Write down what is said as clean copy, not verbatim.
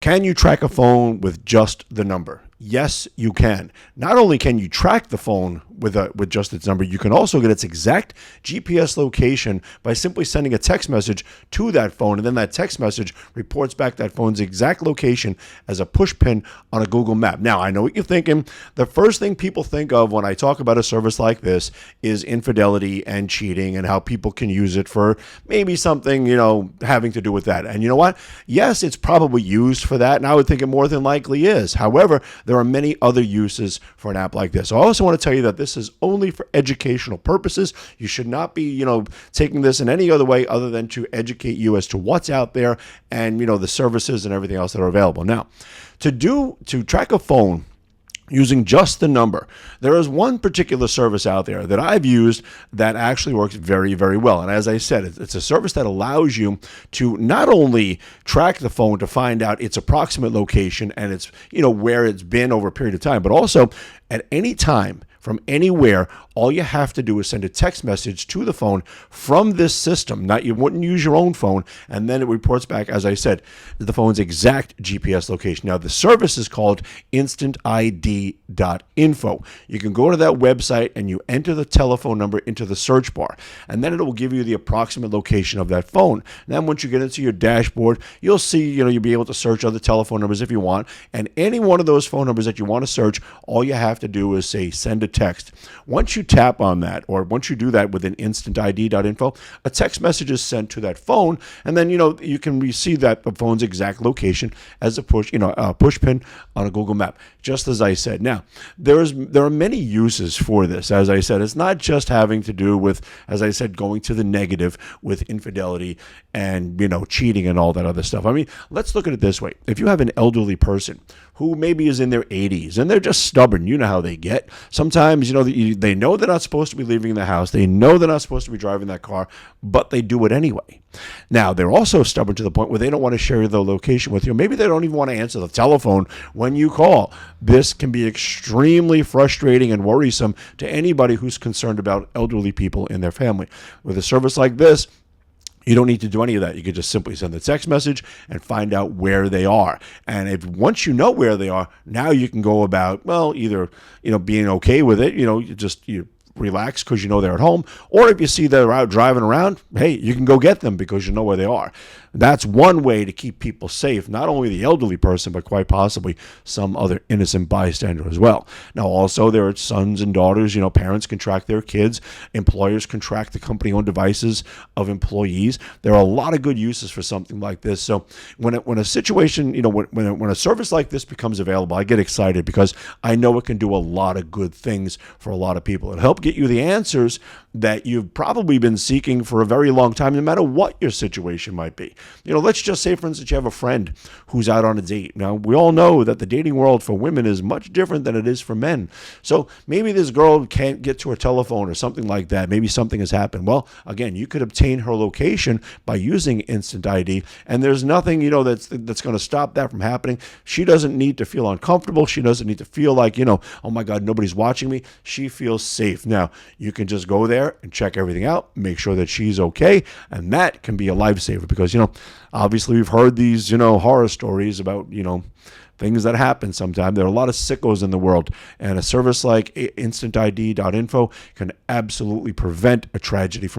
Can you track a phone with just the number? Yes, you can. Not only can you track the phone with just its number, you can also get its exact GPS location by simply sending a text message to that phone, and then that text message reports back that phone's exact location as a push pin on a Google map. Now, I know what you're thinking. The first thing people think of when I talk about a service like this is infidelity and cheating and how people can use it for maybe something, having to do with that. And you know what? Yes, it's probably used for that, and I would think it more than likely is. However, there are many other uses for an app like this. So I also want to tell you that this is only for educational purposes. You should not be, taking this in any other way other than to educate you as to what's out there and, the services and everything else that are available. Now, to track a phone using just the number, there is one particular service out there that I've used that actually works very, very well. And as I said, it's a service that allows you to not only track the phone to find out its approximate location and its, where it's been over a period of time, but also at any time from anywhere, all you have to do is send a text message to the phone from this system. You wouldn't use your own phone, and then it reports back, as I said, the phone's exact GPS location. Now, the service is called instantid.info. You can go to that website and you enter the telephone number into the search bar, and then it will give you the approximate location of that phone. And then once you get into your dashboard, you'll see, you'll be able to search other telephone numbers if you want, and any one of those phone numbers that you want to search, all you have to do is say, send a text. Once you tap on that, or once you do that within instantid.info, a text message is sent to that phone, and then you can see that the phone's exact location as a push pin on a Google map. Just as I said. Now, there are many uses for this. As I said, it's not just having to do with, as I said, going to the negative with infidelity and cheating and all that other stuff. I mean, let's look at it this way. If you have an elderly person who maybe is in their 80s and they're just stubborn, you know how they get. Sometimes, they know they're not supposed to be leaving the house. They know they're not supposed to be driving that car, but they do it anyway. Now, they're also stubborn to the point where they don't want to share their location with you. Maybe they don't even want to answer the telephone when you call. This can be extremely frustrating and worrisome to anybody who's concerned about elderly people in their family. With a service like this, you don't need to do any of that. You can just simply send the text message and find out where they are. And once you know where they are, now you can go about, either, being okay with it, you relax because they're at home, or if you see they're out driving around, hey, you can go get them because you know where they are. That's one way to keep people safe, not only the elderly person, but quite possibly some other innocent bystander as well. Now, also, there are sons and daughters. Parents can track their kids. Employers can track the company-owned devices of employees. There are a lot of good uses for something like this. So when a situation, when a service like this becomes available, I get excited because I know it can do a lot of good things for a lot of people. It'll help get you the answers that you've probably been seeking for a very long time, no matter what your situation might be. Let's just say, for instance, you have a friend who's out on a date. Now, we all know that the dating world for women is much different than it is for men. So maybe this girl can't get to her telephone or something like that. Maybe something has happened. Well, again, you could obtain her location by using Instant ID, and there's nothing, that's going to stop that from happening. She doesn't need to feel uncomfortable. She doesn't need to feel like, oh my God, nobody's watching me. She feels safe. Now, you can just go there and check everything out, make sure that she's okay, and that can be a lifesaver because, obviously we've heard these, horror stories about, things that happen sometimes. There are a lot of sickos in the world, and a service like instantid.info can absolutely prevent a tragedy from